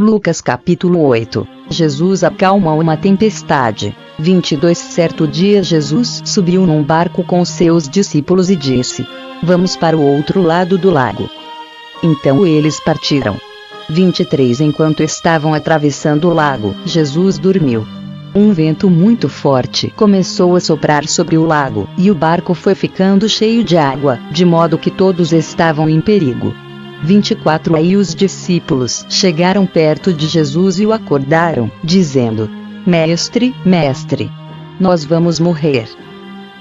Lucas capítulo 8. Jesus acalma uma tempestade. 22. Certo dia Jesus subiu num barco com seus discípulos e disse: Vamos para o outro lado do lago. Então eles partiram. 23. Enquanto estavam atravessando o lago, Jesus dormiu. Um vento muito forte começou a soprar sobre o lago, e o barco foi ficando cheio de água, de modo que todos estavam em perigo. 24. Aí os discípulos chegaram perto de Jesus e o acordaram, dizendo: Mestre, mestre, nós vamos morrer.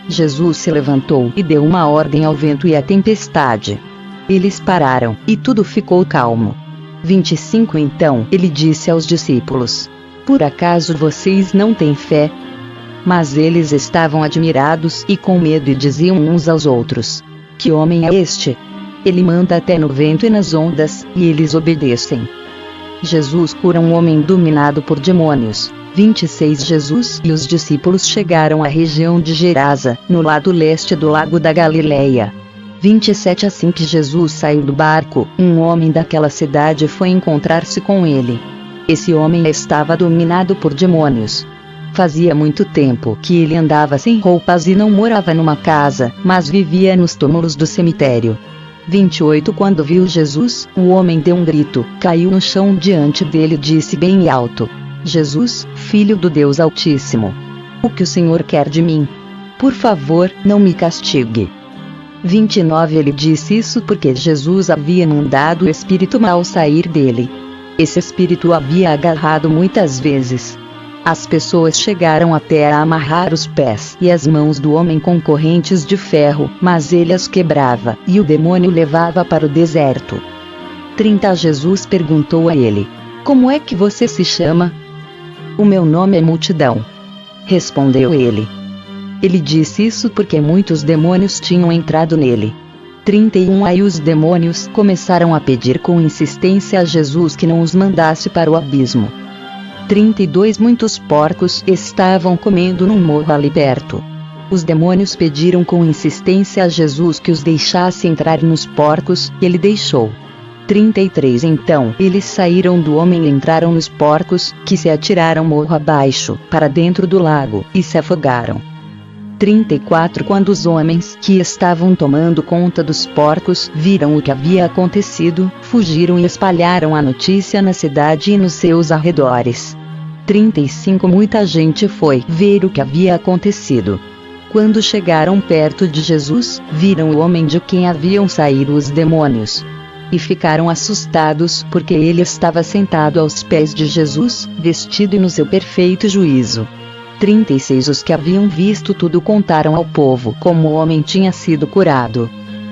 Jesus se levantou e deu uma ordem ao vento e à tempestade. Eles pararam, e tudo ficou calmo. 25. Então ele disse aos discípulos: Por acaso vocês não têm fé? Mas eles estavam admirados e com medo e diziam uns aos outros: Que homem é este? Ele manda até no vento e nas ondas, e eles obedecem. Jesus cura um homem dominado por demônios. 26. Jesus e os discípulos chegaram à região de Gerasa, no lado leste do lago da Galileia. 27. Assim que Jesus saiu do barco, um homem daquela cidade foi encontrar-se com ele. Esse homem estava dominado por demônios. Fazia muito tempo que ele andava sem roupas e não morava numa casa, mas vivia nos túmulos do cemitério. 28. Quando viu Jesus, o homem deu um grito, caiu no chão diante dele e disse bem alto: Jesus, Filho do Deus Altíssimo, o que o Senhor quer de mim? Por favor, não me castigue. 29. Ele disse isso porque Jesus havia mandado o espírito mau sair dele. Esse espírito o havia agarrado muitas vezes. As pessoas chegaram até a amarrar os pés e as mãos do homem com correntes de ferro, mas ele as quebrava, e o demônio levava para o deserto. 30. Jesus perguntou a ele: Como é que você se chama? O meu nome é Multidão. Respondeu ele. Ele disse isso porque muitos demônios tinham entrado nele. 31. Aí os demônios começaram a pedir com insistência a Jesus que não os mandasse para o abismo. 32. Muitos porcos estavam comendo num morro ali perto. Os demônios pediram com insistência a Jesus que os deixasse entrar nos porcos, e ele deixou. 33. Então eles saíram do homem e entraram nos porcos, que se atiraram morro abaixo, para dentro do lago, e se afogaram. 34. Quando os homens que estavam tomando conta dos porcos viram o que havia acontecido, fugiram e espalharam a notícia na cidade e nos seus arredores. 35. Muita gente foi ver o que havia acontecido. Quando chegaram perto de Jesus, viram o homem de quem haviam saído os demônios. E ficaram assustados porque ele estava sentado aos pés de Jesus, vestido e no seu perfeito juízo. 36. Os que haviam visto tudo contaram ao povo como o homem tinha sido curado.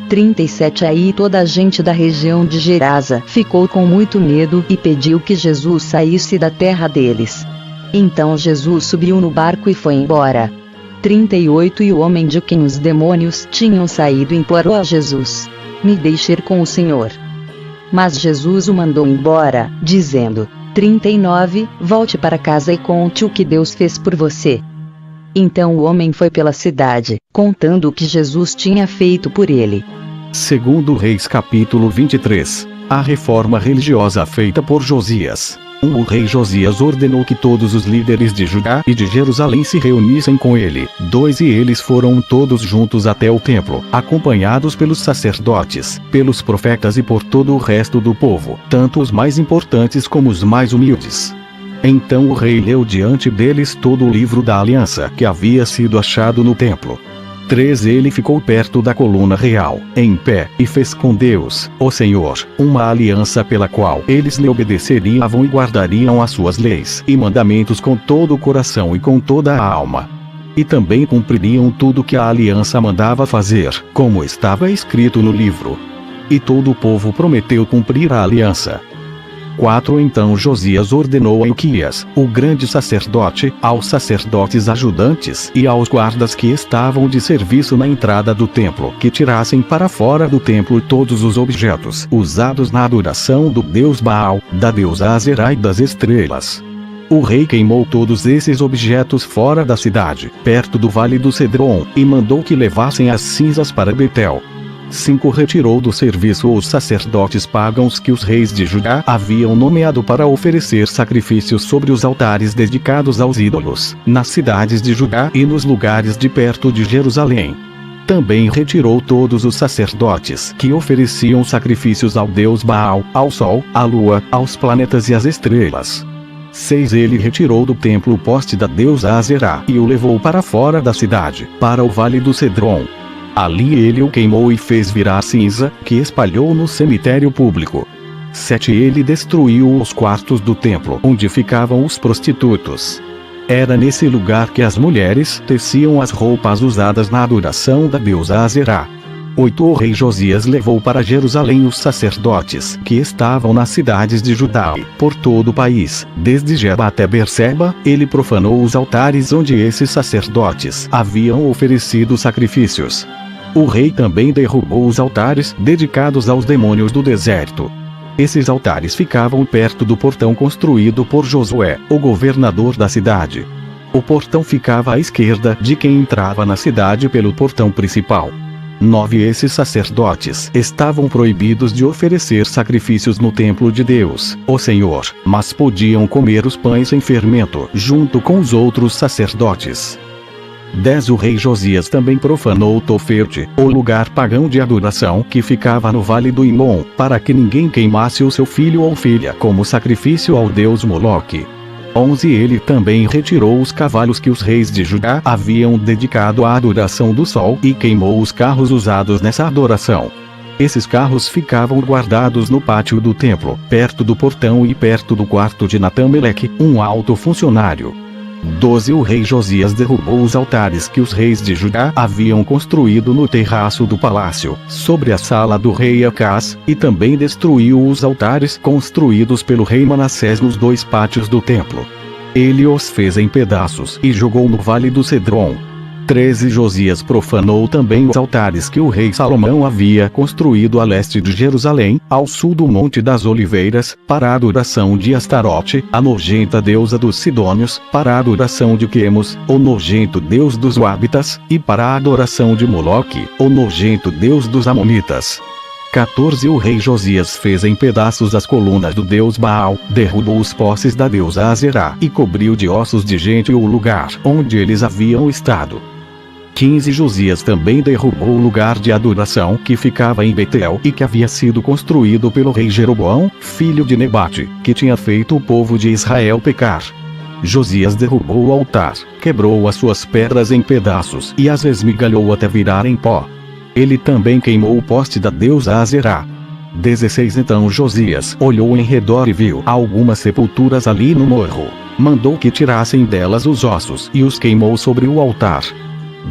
37. Aí toda a gente da região de Gerasa ficou com muito medo e pediu que Jesus saísse da terra deles. Então Jesus subiu no barco e foi embora. 38. E o homem de quem os demônios tinham saído implorou a Jesus: Me deixe ir com o Senhor. Mas Jesus o mandou embora, dizendo: 39. Volte para casa e conte o que Deus fez por você. Então o homem foi pela cidade, contando o que Jesus tinha feito por ele. Segundo Reis capítulo 23. A reforma religiosa feita por Josias. O rei Josias ordenou que todos os líderes de Judá e de Jerusalém se reunissem com ele. 2. E eles foram todos juntos até o templo, acompanhados pelos sacerdotes, pelos profetas e por todo o resto do povo, tanto os mais importantes como os mais humildes. Então o rei leu diante deles todo o livro da aliança que havia sido achado no templo. 3. Ele ficou perto da coluna real, em pé, e fez com Deus, o Senhor, uma aliança pela qual eles lhe obedeceriam e guardariam as suas leis e mandamentos com todo o coração e com toda a alma. E também cumpririam tudo que a aliança mandava fazer, como estava escrito no livro. E todo o povo prometeu cumprir a aliança. 4. Então Josias ordenou a Ilquias, o grande sacerdote, aos sacerdotes ajudantes e aos guardas que estavam de serviço na entrada do templo, que tirassem para fora do templo todos os objetos usados na adoração do deus Baal, da deusa Azerá e das estrelas. O rei queimou todos esses objetos fora da cidade, perto do vale do Cedron, e mandou que levassem as cinzas para Betel. 5. Retirou do serviço os sacerdotes pagãos que os reis de Judá haviam nomeado para oferecer sacrifícios sobre os altares dedicados aos ídolos, nas cidades de Judá e nos lugares de perto de Jerusalém. Também retirou todos os sacerdotes que ofereciam sacrifícios ao deus Baal, ao sol, à lua, aos planetas e às estrelas. 6. Ele retirou do templo o poste da deusa Azerá e o levou para fora da cidade, para o vale do Cedron. Ali ele o queimou e fez virar cinza, que espalhou no cemitério público. 7. Ele destruiu os quartos do templo onde ficavam os prostitutos. Era nesse lugar que as mulheres teciam as roupas usadas na adoração da deusa Azerá. 8. O rei Josias levou para Jerusalém os sacerdotes que estavam nas cidades de Judá e por todo o país, desde Geba até Berseba. Ele profanou os altares onde esses sacerdotes haviam oferecido sacrifícios. O rei também derrubou os altares dedicados aos demônios do deserto. Esses altares ficavam perto do portão construído por Josué, o governador da cidade. O portão ficava à esquerda de quem entrava na cidade pelo portão principal. 9. Esses sacerdotes estavam proibidos de oferecer sacrifícios no templo de Deus, o Senhor, mas podiam comer os pães sem fermento junto com os outros sacerdotes. 10. O rei Josias também profanou Tofete, o lugar pagão de adoração que ficava no vale do Imom, para que ninguém queimasse o seu filho ou filha como sacrifício ao deus Moloque. 11. Ele também retirou os cavalos que os reis de Judá haviam dedicado à adoração do sol e queimou os carros usados nessa adoração. Esses carros ficavam guardados no pátio do templo, perto do portão e perto do quarto de Natã-Meleque, um alto funcionário. 12. O rei Josias derrubou os altares que os reis de Judá haviam construído no terraço do palácio, sobre a sala do rei Acás, e também destruiu os altares construídos pelo rei Manassés nos 2 pátios do templo. Ele os fez em pedaços e jogou no vale do Cedron. 13. Josias profanou também os altares que o rei Salomão havia construído a leste de Jerusalém, ao sul do Monte das Oliveiras, para a adoração de Astarote, a nojenta deusa dos Sidônios, para a adoração de Quemos, o nojento deus dos Moabitas, e para a adoração de Moloque, o nojento deus dos Amonitas. 14. O rei Josias fez em pedaços as colunas do deus Baal, derrubou os postes da deusa Azerá e cobriu de ossos de gente o lugar onde eles haviam estado. 15. Josias também derrubou o lugar de adoração que ficava em Betel e que havia sido construído pelo rei Jeroboão, filho de Nebate, que tinha feito o povo de Israel pecar. Josias derrubou o altar, quebrou as suas pedras em pedaços e as esmigalhou até virar em pó. Ele também queimou o poste da deusa Azerá. 16. Então Josias olhou em redor e viu algumas sepulturas ali no morro. Mandou que tirassem delas os ossos e os queimou sobre o altar.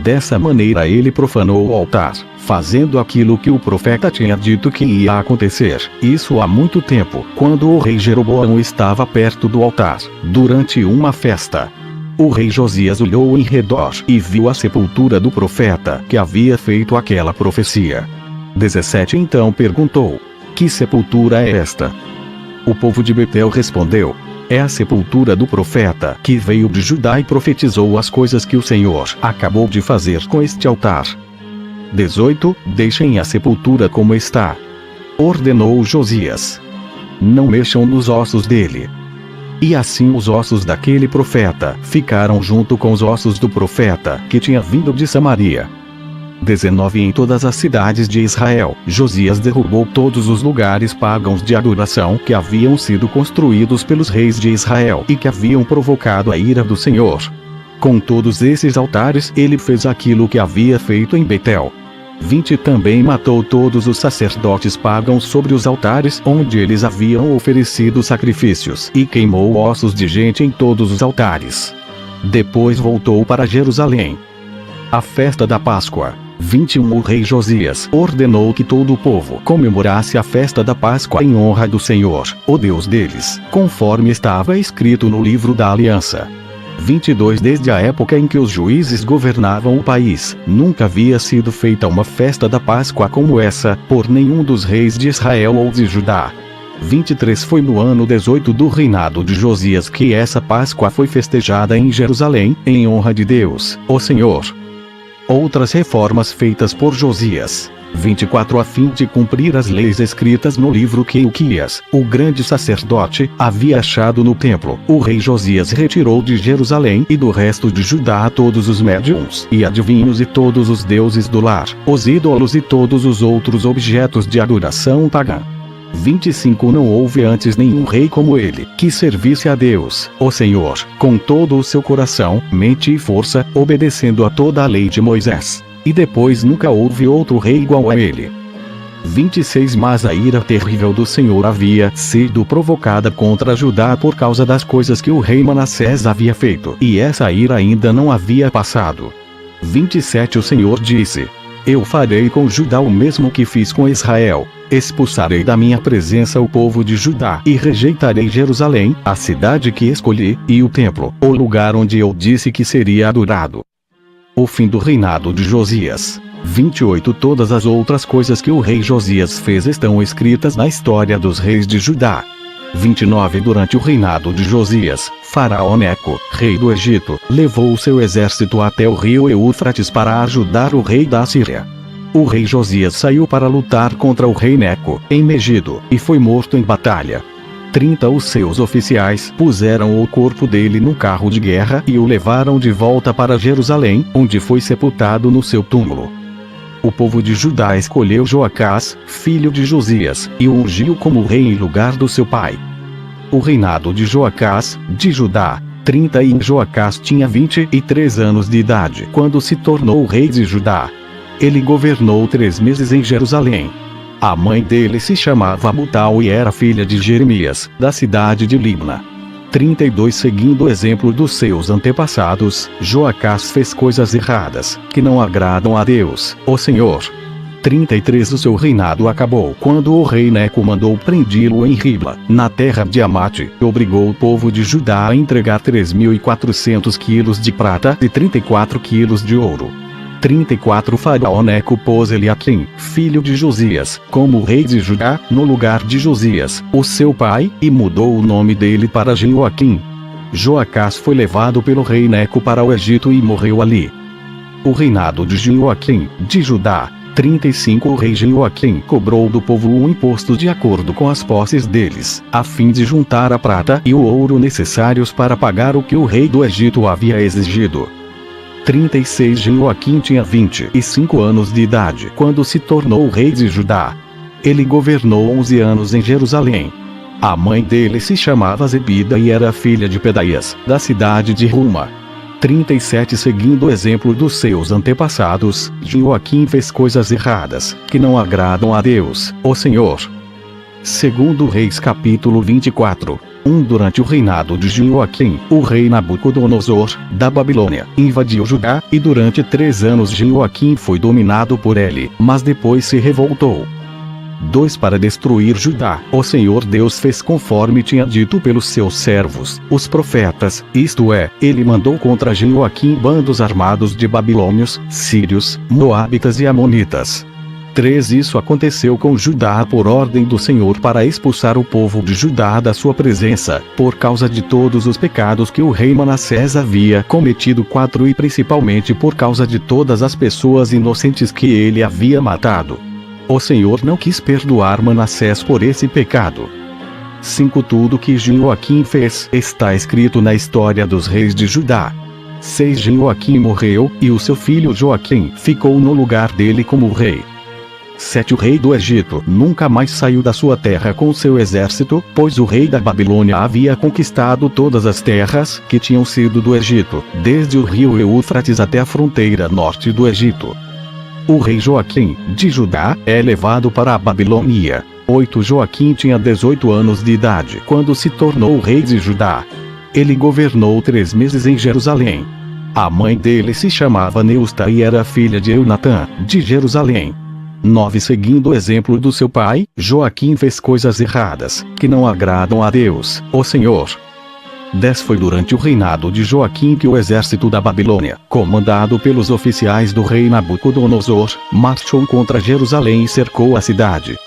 Dessa maneira ele profanou o altar, fazendo aquilo que o profeta tinha dito que ia acontecer, isso há muito tempo, quando o rei Jeroboão estava perto do altar, durante uma festa. O rei Josias olhou em redor e viu a sepultura do profeta que havia feito aquela profecia. 17. Então perguntou: que sepultura é esta? O povo de Betel respondeu: é a sepultura do profeta que veio de Judá e profetizou as coisas que o Senhor acabou de fazer com este altar. 18. Deixem a sepultura como está, ordenou Josias. Não mexam nos ossos dele. E assim os ossos daquele profeta ficaram junto com os ossos do profeta que tinha vindo de Samaria. 19. Em todas as cidades de Israel, Josias derrubou todos os lugares pagãos de adoração que haviam sido construídos pelos reis de Israel e que haviam provocado a ira do Senhor. Com todos esses altares ele fez aquilo que havia feito em Betel. 20. Também matou todos os sacerdotes pagãos sobre os altares onde eles haviam oferecido sacrifícios e queimou ossos de gente em todos os altares. Depois voltou para Jerusalém. A festa da Páscoa. 21. O rei Josias ordenou que todo o povo comemorasse a festa da Páscoa em honra do Senhor, o Deus deles, conforme estava escrito no livro da aliança. 22. Desde a época em que os juízes governavam o país, nunca havia sido feita uma festa da Páscoa como essa, por nenhum dos reis de Israel ou de Judá. 23. Foi no ano 18 do reinado de Josias que essa Páscoa foi festejada em Jerusalém, em honra de Deus, o Senhor. Outras reformas feitas por Josias. 24 A fim de cumprir as leis escritas no livro que Ilquias, o grande sacerdote, havia achado no templo, o rei Josias retirou de Jerusalém e do resto de Judá todos os médiuns e adivinhos e todos os deuses do lar, os ídolos e todos os outros objetos de adoração pagã. 25 Não houve antes nenhum rei como ele, que servisse a Deus, o Senhor, com todo o seu coração, mente e força, obedecendo a toda a lei de Moisés. E depois nunca houve outro rei igual a ele. 26 Mas a ira terrível do Senhor havia sido provocada contra Judá por causa das coisas que o rei Manassés havia feito, e essa ira ainda não havia passado. 27 O Senhor disse: Eu farei com Judá o mesmo que fiz com Israel. Expulsarei da minha presença o povo de Judá e rejeitarei Jerusalém, a cidade que escolhi, e o templo, o lugar onde eu disse que seria adorado. O fim do reinado de Josias. 28 Todas as outras coisas que o rei Josias fez estão escritas na história dos reis de Judá. 29 Durante o reinado de Josias, Faraó Neco, rei do Egito, levou o seu exército até o rio Eufrates para ajudar o rei da Assíria. O rei Josias saiu para lutar contra o rei Neco, em Megido, e foi morto em batalha. 30 Os seus oficiais puseram o corpo dele num carro de guerra e o levaram de volta para Jerusalém, onde foi sepultado no seu túmulo. O povo de Judá escolheu Joacás, filho de Josias, e o ungiu como rei em lugar do seu pai. O reinado de Joacás, de Judá. 30 E Joacás tinha 23 anos de idade quando se tornou rei de Judá. Ele governou 3 meses em Jerusalém. A mãe dele se chamava Abutal e era filha de Jeremias, da cidade de Libna. 32 Seguindo o exemplo dos seus antepassados, Joacás fez coisas erradas, que não agradam a Deus, o Senhor. 33 O seu reinado acabou quando o rei Neco mandou prendê-lo em Ribla, na terra de Amate, e obrigou o povo de Judá a entregar 3.400 quilos de prata e 34 quilos de ouro. 34 Faraó Neco pôs Eliaquim, filho de Josias, como rei de Judá, no lugar de Josias, o seu pai, e mudou o nome dele para Jeoaquim. Joacás foi levado pelo rei Neco para o Egito e morreu ali. O reinado de Jeoaquim, de Judá. 35 O rei Jeoaquim cobrou do povo um imposto de acordo com as posses deles, a fim de juntar a prata e o ouro necessários para pagar o que o rei do Egito havia exigido. 36 Jeoaquim tinha 25 anos de idade quando se tornou rei de Judá. Ele governou 11 anos em Jerusalém. A mãe dele se chamava Zebida e era filha de Pedaias, da cidade de Ruma. 37 Seguindo o exemplo dos seus antepassados, Jeoaquim fez coisas erradas, que não agradam a Deus, o Senhor. Segundo Reis capítulo 24. Durante o reinado de Jeoaquim, o rei Nabucodonosor, da Babilônia, invadiu Judá, e durante 3 anos Jeoaquim foi dominado por ele, mas depois se revoltou. 2 Para destruir Judá, o Senhor Deus fez conforme tinha dito pelos seus servos, os profetas, isto é, ele mandou contra Jeoaquim bandos armados de babilônios, sírios, moabitas e amonitas. 3 Isso aconteceu com Judá por ordem do Senhor para expulsar o povo de Judá da sua presença, por causa de todos os pecados que o rei Manassés havia cometido. 4 E principalmente por causa de todas as pessoas inocentes que ele havia matado. O Senhor não quis perdoar Manassés por esse pecado. 5 Tudo que Jeoaquim fez está escrito na história dos reis de Judá. 6 Jeoaquim morreu, e o seu filho Joaquim ficou no lugar dele como rei. 7 O rei do Egito nunca mais saiu da sua terra com seu exército, pois o rei da Babilônia havia conquistado todas as terras que tinham sido do Egito, desde o rio Eufrates até a fronteira norte do Egito. O rei Joaquim, de Judá, é levado para a Babilônia. 8 Joaquim tinha 18 anos de idade quando se tornou rei de Judá. Ele governou 3 meses em Jerusalém. A mãe dele se chamava Neusta e era filha de Eunatã, de Jerusalém. 9 Seguindo o exemplo do seu pai, Joaquim fez coisas erradas, que não agradam a Deus, o Senhor. 10 Foi durante o reinado de Joaquim que o exército da Babilônia, comandado pelos oficiais do rei Nabucodonosor, marchou contra Jerusalém e cercou a cidade.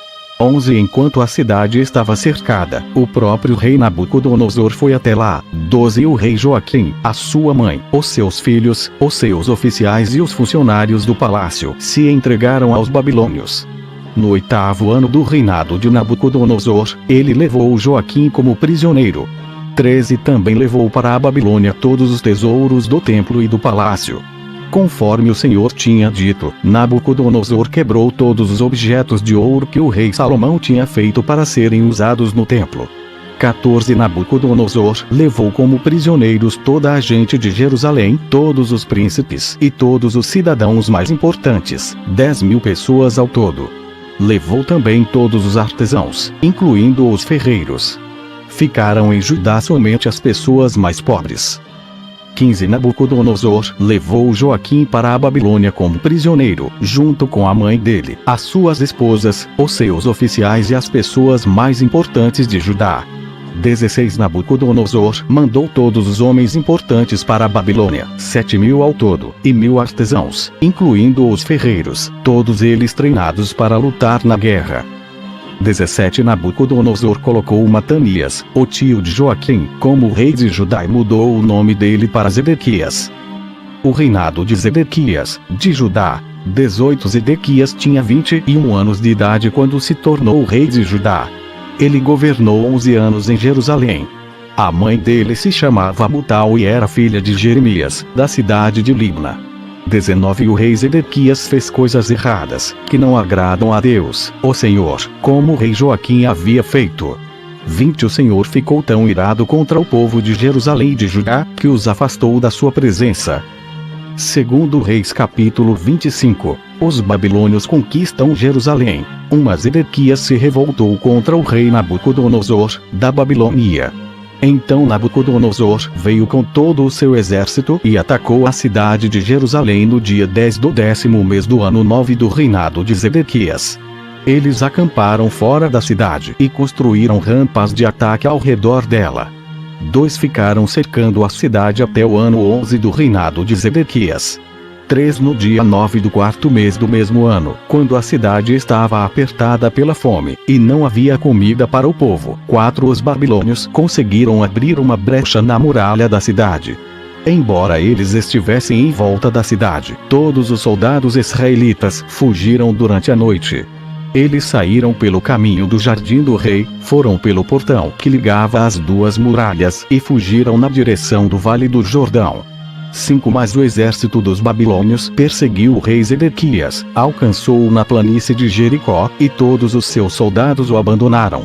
11 Enquanto a cidade estava cercada, o próprio rei Nabucodonosor foi até lá. 12 O rei Joaquim, a sua mãe, os seus filhos, os seus oficiais e os funcionários do palácio se entregaram aos babilônios. No 8º ano do reinado de Nabucodonosor, ele levou Joaquim como prisioneiro. 13 Também levou para a Babilônia todos os tesouros do templo e do palácio. Conforme o Senhor tinha dito, Nabucodonosor quebrou todos os objetos de ouro que o rei Salomão tinha feito para serem usados no templo. 14 Nabucodonosor levou como prisioneiros toda a gente de Jerusalém, todos os príncipes e todos os cidadãos mais importantes, 10.000 pessoas ao todo. Levou também todos os artesãos, incluindo os ferreiros. Ficaram em Judá somente as pessoas mais pobres. 15 Nabucodonosor levou Joaquim para a Babilônia como prisioneiro, junto com a mãe dele, as suas esposas, os seus oficiais e as pessoas mais importantes de Judá. 16 Nabucodonosor mandou todos os homens importantes para a Babilônia, 7.000 ao todo, e 1.000 artesãos, incluindo os ferreiros, todos eles treinados para lutar na guerra. 17 Nabucodonosor colocou Matanias, o tio de Joaquim, como rei de Judá e mudou o nome dele para Zedequias. O reinado de Zedequias, de Judá. 18 Zedequias tinha 21 anos de idade quando se tornou rei de Judá. Ele governou 11 anos em Jerusalém. A mãe dele se chamava Mutal e era filha de Jeremias, da cidade de Libna. 19 O rei Zedequias fez coisas erradas, que não agradam a Deus, o Senhor, como o rei Joaquim havia feito. 20 O Senhor ficou tão irado contra o povo de Jerusalém e de Judá, que os afastou da sua presença. Segundo Reis capítulo 25. Os babilônios conquistam Jerusalém. Mas Zedequias se revoltou contra o rei Nabucodonosor, da Babilônia. Então Nabucodonosor veio com todo o seu exército e atacou a cidade de Jerusalém no dia 10 do 10º mês do ano 9 do reinado de Zedequias. Eles acamparam fora da cidade e construíram rampas de ataque ao redor dela. 2 Ficaram cercando a cidade até o ano 11 do reinado de Zedequias. 3 No dia 9 do 4º mês do mesmo ano, quando a cidade estava apertada pela fome, e não havia comida para o povo. 4 Os babilônios conseguiram abrir uma brecha na muralha da cidade. Embora eles estivessem em volta da cidade, todos os soldados israelitas fugiram durante a noite. Eles saíram pelo caminho do jardim do rei, foram pelo portão que ligava as 2 muralhas e fugiram na direção do vale do Jordão. 5 Mas o exército dos babilônios perseguiu o rei Zedequias, alcançou-o na planície de Jericó, e todos os seus soldados o abandonaram.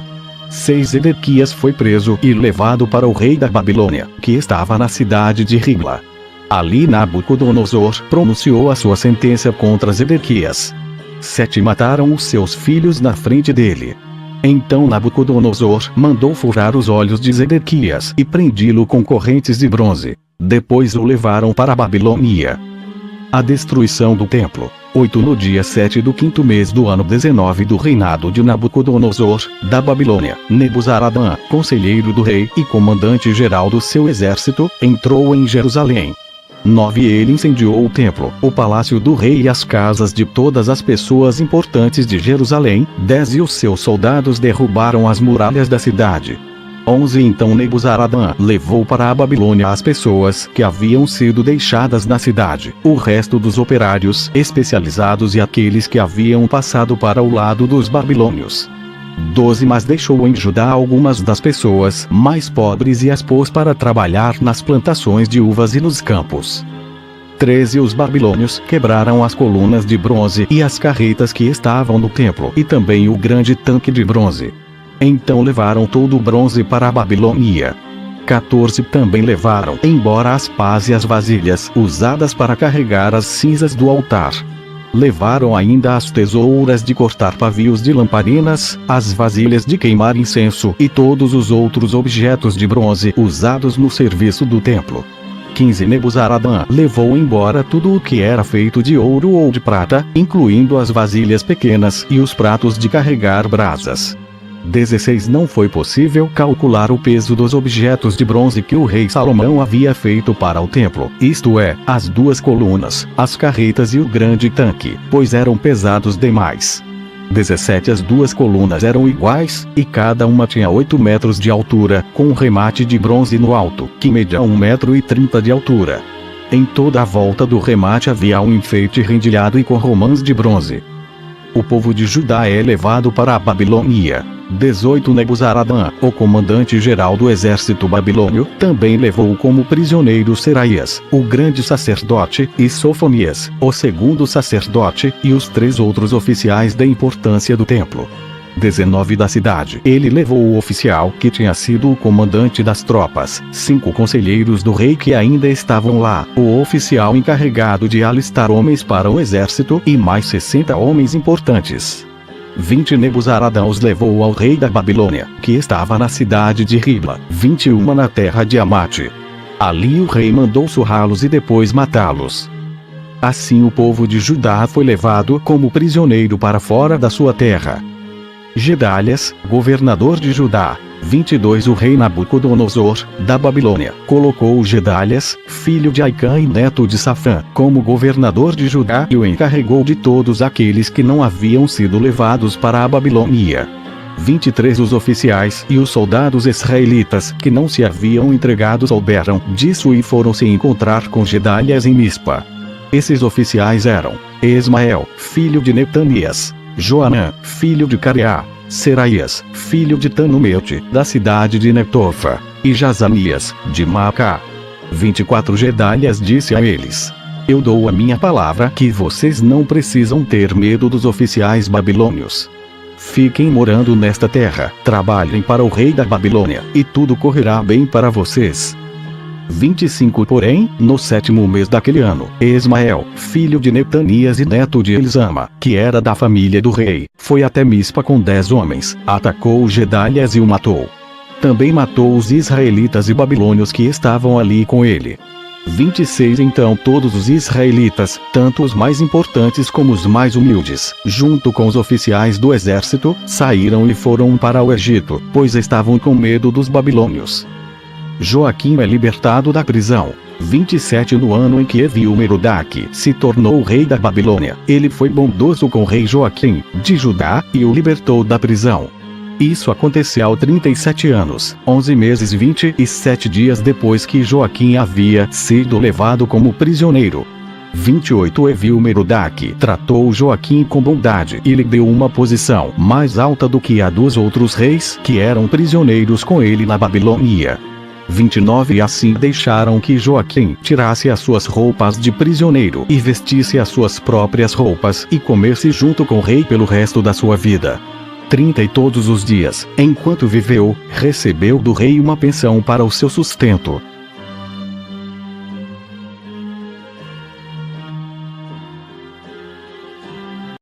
6 Zedequias foi preso e levado para o rei da Babilônia, que estava na cidade de Ribla. Ali Nabucodonosor pronunciou a sua sentença contra Zedequias. 7 Mataram os seus filhos na frente dele. Então Nabucodonosor mandou furar os olhos de Zedequias e prendi-lo com correntes de bronze. Depois o levaram para a Babilônia. A destruição do templo. 8 No dia 7 do 5º mês do ano 19 do reinado de Nabucodonosor, da Babilônia, Nebuzaradã, conselheiro do rei e comandante-geral do seu exército, entrou em Jerusalém. 9 Ele incendiou o templo, o palácio do rei e as casas de todas as pessoas importantes de Jerusalém. 10 E os seus soldados derrubaram as muralhas da cidade. 11 Então Nebuzaradã levou para a Babilônia as pessoas que haviam sido deixadas na cidade, o resto dos operários especializados e aqueles que haviam passado para o lado dos babilônios. 12 Mas deixou em Judá algumas das pessoas mais pobres e as pôs para trabalhar nas plantações de uvas e nos campos. 13 Os babilônios quebraram as colunas de bronze e as carretas que estavam no templo e também o grande tanque de bronze. Então levaram todo o bronze para a Babilônia. 14 Também levaram embora as pás e as vasilhas usadas para carregar as cinzas do altar. Levaram ainda as tesouras de cortar pavios de lamparinas, as vasilhas de queimar incenso e todos os outros objetos de bronze usados no serviço do templo. 15 Nebuzaradã levou embora tudo o que era feito de ouro ou de prata, incluindo as vasilhas pequenas e os pratos de carregar brasas. 16 Não foi possível calcular o peso dos objetos de bronze que o rei Salomão havia feito para o templo, isto é, as 2 colunas, as carretas e o grande tanque, pois eram pesados demais. 17 As duas colunas eram iguais, e cada uma tinha 8 metros de altura, com um remate de bronze no alto, que media 1,30 m de altura. Em toda a volta do remate havia um enfeite rendilhado e com romãs de bronze. O povo de Judá é levado para a Babilônia. 18 Nebuzaradã, o comandante-geral do exército babilônio, também levou como prisioneiro Seraías, o grande sacerdote, e Sofonias, o segundo sacerdote, e os 3 outros oficiais da importância do templo. 19 Da cidade, ele levou o oficial que tinha sido o comandante das tropas, 5 conselheiros do rei que ainda estavam lá, o oficial encarregado de alistar homens para o exército e mais 60 homens importantes. 20 Nebuzaradã os levou ao rei da Babilônia, que estava na cidade de Ribla, 21 na terra de Amate. Ali o rei mandou surrá-los e depois matá-los. Assim o povo de Judá foi levado como prisioneiro para fora da sua terra. Gedalias, governador de Judá. 22 O rei Nabucodonosor, da Babilônia, colocou Gedalias, filho de Aicã e neto de Safã, como governador de Judá e o encarregou de todos aqueles que não haviam sido levados para a Babilônia. 23 Os oficiais e os soldados israelitas que não se haviam entregado souberam disso e foram se encontrar com Gedalias em Mispa. Esses oficiais eram Esmael, filho de Netanias, Joanã, filho de Careá, Seraías, filho de Tanumete, da cidade de Netofa, e Jazanias, de Maacá. 24 Gedalias disse a eles: Eu dou a minha palavra que vocês não precisam ter medo dos oficiais babilônios. Fiquem morando nesta terra, trabalhem para o rei da Babilônia, e tudo correrá bem para vocês. 25 Porém, no 7º mês daquele ano, Esmael, filho de Netanias e neto de Elisama, que era da família do rei, foi até Mispa com 10 homens, atacou Gedalias e o matou. Também matou os israelitas e babilônios que estavam ali com ele. 26 Então todos os israelitas, tanto os mais importantes como os mais humildes, junto com os oficiais do exército, saíram e foram para o Egito, pois estavam com medo dos babilônios. Joaquim é libertado da prisão. 27 No ano em que Evil-Merodach se tornou rei da Babilônia, ele foi bondoso com o rei Joaquim, de Judá, e o libertou da prisão. Isso aconteceu aos 37 anos, 11 meses e 27 dias depois que Joaquim havia sido levado como prisioneiro. 28 Evil-Merodach tratou Joaquim com bondade e lhe deu uma posição mais alta do que a dos outros reis que eram prisioneiros com ele na Babilônia. 29 E assim deixaram que Joaquim tirasse as suas roupas de prisioneiro e vestisse as suas próprias roupas e comesse junto com o rei pelo resto da sua vida. 30 E todos os dias, enquanto viveu, recebeu do rei uma pensão para o seu sustento.